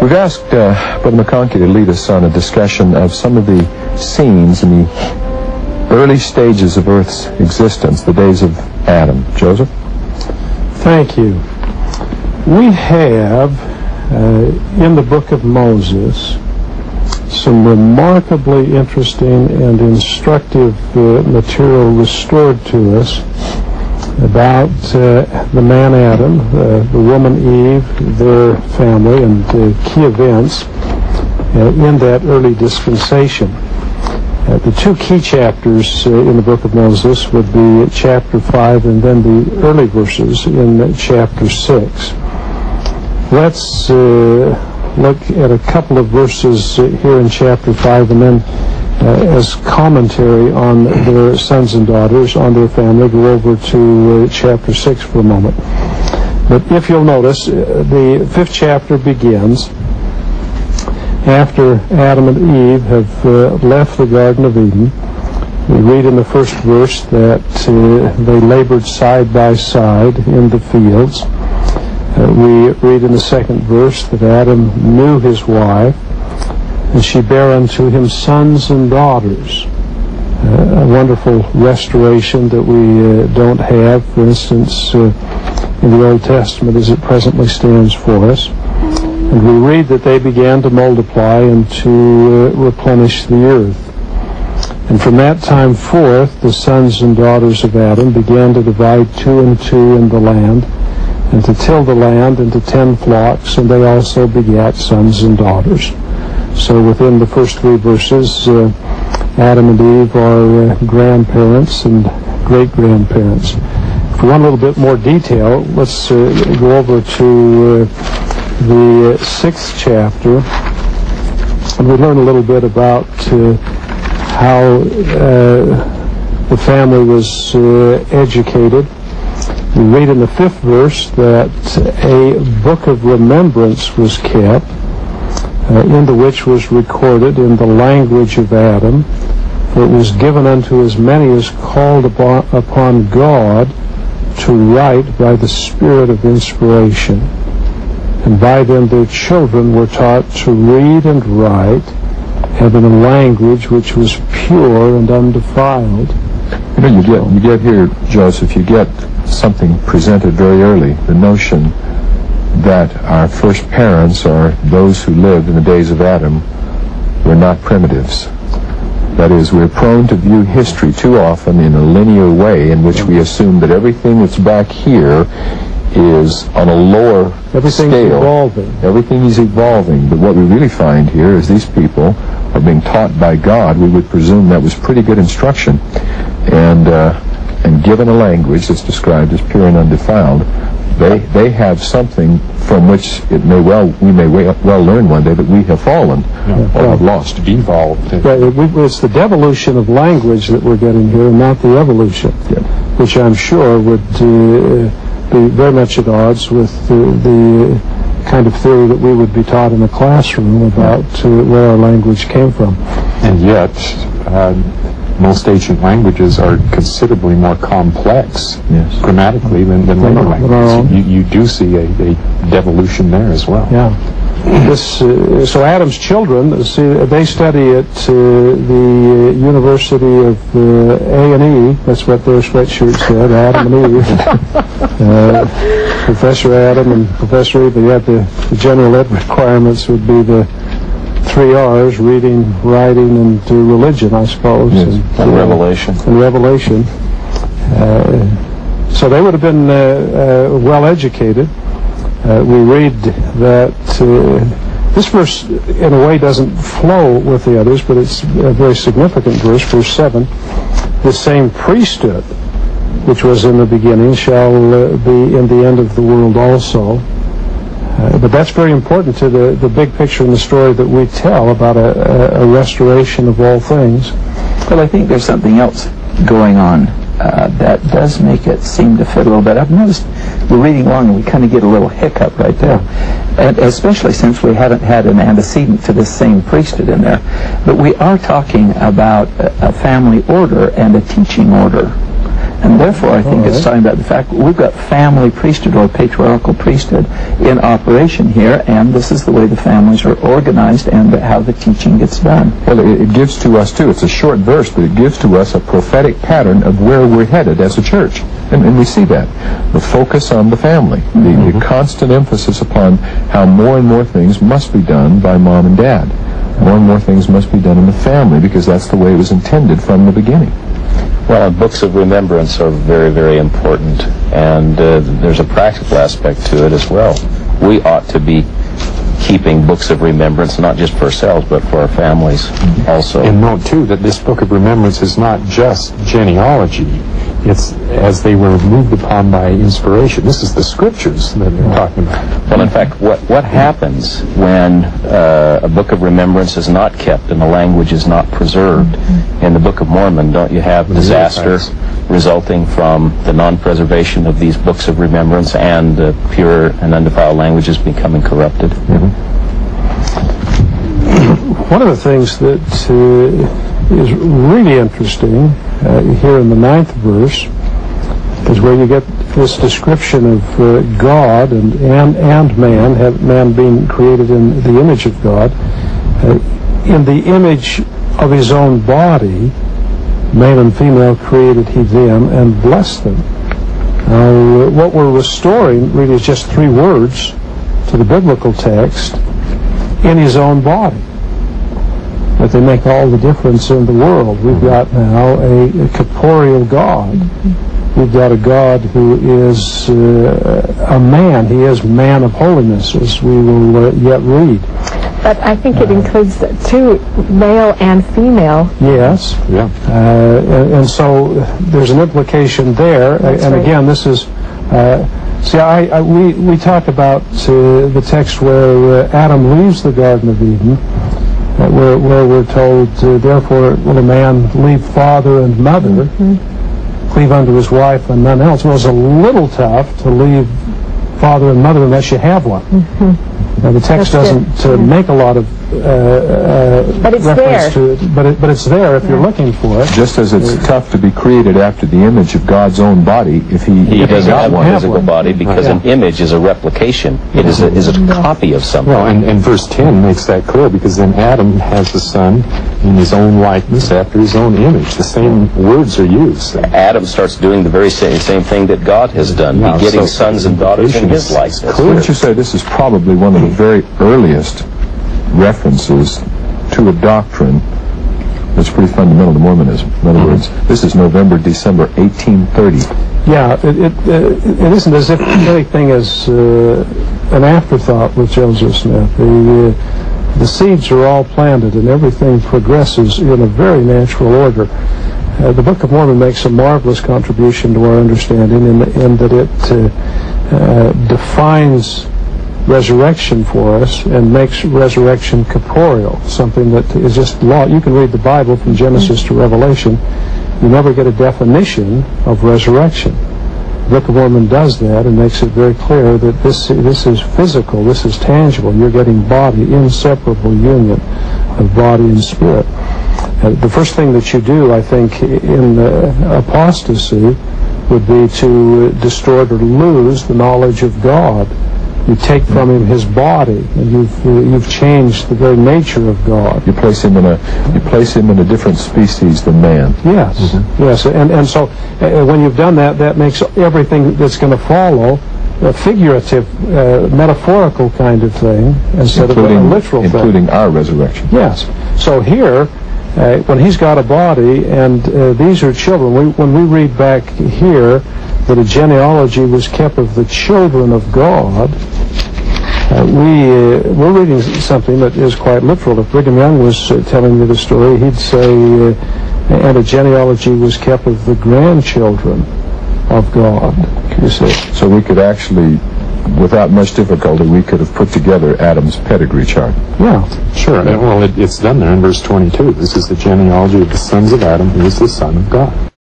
We've asked Brother McConkie to lead us on a discussion of some of the scenes in the early stages of Earth's existence, the days of Adam. Joseph? Thank you. We have, in the book of Moses, some remarkably interesting and instructive material restored to us about the man Adam, the woman Eve, their family, and key events in that early dispensation. The two key chapters in the book of Moses would be chapter 5 and then the early verses in chapter 6. Let's look at a couple of verses here in chapter 5 and then as commentary on their sons and daughters, on their family. Go over to chapter 6 for a moment. But if you'll notice, the 5th chapter begins after Adam and Eve have left the Garden of Eden. We read in the first verse that they labored side by side in the fields. We read in the second verse that Adam knew his wife, and she bare unto him sons and daughters. A wonderful restoration that we don't have, for instance, in the Old Testament as it presently stands for us. And we read that they began to multiply and to replenish the earth. And from that time forth, the sons and daughters of Adam began to divide 2 and 2 in the land, and to till the land, and to tend flocks, and they also begat sons and daughters. So within the first 3 verses, Adam and Eve are grandparents and great-grandparents. If we want a little bit more detail, let's go over to the 6th chapter, and we learn a little bit about how the family was educated. We read in the 5th verse that a book of remembrance was kept, into which was recorded in the language of Adam, for it was given unto as many as called upon God to write by the Spirit of inspiration. And by them their children were taught to read and write, having a language which was pure and undefiled. You know, you get here, Joseph, you get something presented very early, the notion that our first parents, or those who lived in the days of Adam, were not primitives. That is, we're prone to view history too often in a linear way in which we assume that everything that's back here is on a lower scale. Evolving. Everything is evolving. But what we really find here is these people are being taught by God. We would presume that was pretty good instruction. And given a language that's described as pure and undefiled, they have something from which we may well learn one day that we have fallen or have lost, evolved. Right, it's the devolution of language that we're getting here, not the evolution, which I'm sure would be very much at odds with the kind of theory that we would be taught in a classroom about where our language came from. And yet, most ancient languages are considerably more complex grammatically than later languages. You do see a devolution there as well. Yeah. So Adam's children, they study at the University of A&E. That's what their sweatshirt said, Adam and Eve. Professor Adam and Professor Eve. But yet the general ed requirements would be the 3 R's, reading, writing, and religion, I suppose. Yes. And revelation. And revelation. So they would have been well educated. We read that this verse, in a way, doesn't flow with the others, but it's a very significant verse, verse 7. The same priesthood, which was in the beginning, shall be in the end of the world also. But that's very important to the big picture in the story that we tell about a restoration of all things. Well, I think there's something else going on that does make it seem to fit a little bit. I've noticed we're reading along and we kind of get a little hiccup right there, and especially since we haven't had an antecedent to this same priesthood in there. But we are talking about a family order and a teaching order. And therefore, I think it's talking about the fact that we've got family priesthood or patriarchal priesthood in operation here, and this is the way the families are organized and how the teaching gets done. Well, it gives to us, too, it's a short verse, but it gives to us a prophetic pattern of where we're headed as a church. And we see that. The focus on the family, the constant emphasis upon how more and more things must be done by mom and dad. More and more things must be done in the family, because that's the way it was intended from the beginning. Well, books of remembrance are very, very important, and there's a practical aspect to it as well. We ought to be keeping books of remembrance, not just for ourselves, but for our families also. And note, too, that this book of remembrance is not just genealogy. It's as they were moved upon by inspiration. This is the scriptures that they're talking about. Well, in fact, what happens when a book of remembrance is not kept and the language is not preserved? In the Book of Mormon, don't you have disaster resulting from the non-preservation of these books of remembrance and pure and undefiled languages becoming corrupted? One of the things that is really interesting here in the 9th verse is where you get this description of God and man being created in the image of God. In the image of his own body, male and female created he them and blessed them. Now, what we're restoring really is just 3 words to the biblical text: in his own body. But they make all the difference in the world. We've got now a corporeal God. We've got a God who is a man. He is man of holiness, as we will yet read. But I think it includes 2, male and female. Yes. Yeah. And so there's an implication there. That's and right. again, this is... we talk about the text where Adam leaves the Garden of Eden, where we're told, therefore will a man leave father and mother, cleave unto his wife and none else. Well, it's a little tough to leave father and mother unless you have one. Now, the text doesn't make a lot of but it's reference there. to it, but it's there if you're looking for it. Just as it's tough to be created after the image of God's own body if he doesn't have a physical one. body, because an image is a replication. It is a copy of something. Well, and verse 10 makes that clear, because then Adam has the son in his own likeness after his own image. The same words are used. Adam starts doing the very same thing that God has done, begetting sons and daughters in his likeness. Wouldn't you say this is probably one of the very earliest references to a doctrine that's pretty fundamental to Mormonism? In other words, this is November, December 1830. Yeah, it isn't as if anything is an afterthought with Joseph Smith. The seeds are all planted and everything progresses in a very natural order. The Book of Mormon makes a marvelous contribution to our understanding in that it defines resurrection for us and makes resurrection corporeal, something that is just law. You can read the Bible from Genesis to Revelation. You never get a definition of resurrection. The Book of Mormon does that and makes it very clear that this is physical, this is tangible. You're getting body, inseparable union of body and spirit. The first thing that you do, I think, in apostasy would be to distort or lose the knowledge of God. You take from him his body, and you've changed the very nature of God. You place him in a different species than man. Yes, yes, and so when you've done that, that makes everything that's going to follow a figurative, metaphorical kind of thing instead of a literal thing. Including our resurrection. Yes. So here, when he's got a body, and these are children, when we read back here that a genealogy was kept of the children of God, we're reading something that is quite literal. If Brigham Young was telling you the story, he'd say, and a genealogy was kept of the grandchildren of God. You see. So we could actually, without much difficulty, we could have put together Adam's pedigree chart. Yeah. Sure. Well, it's done there in verse 22. This is the genealogy of the sons of Adam, who is the son of God.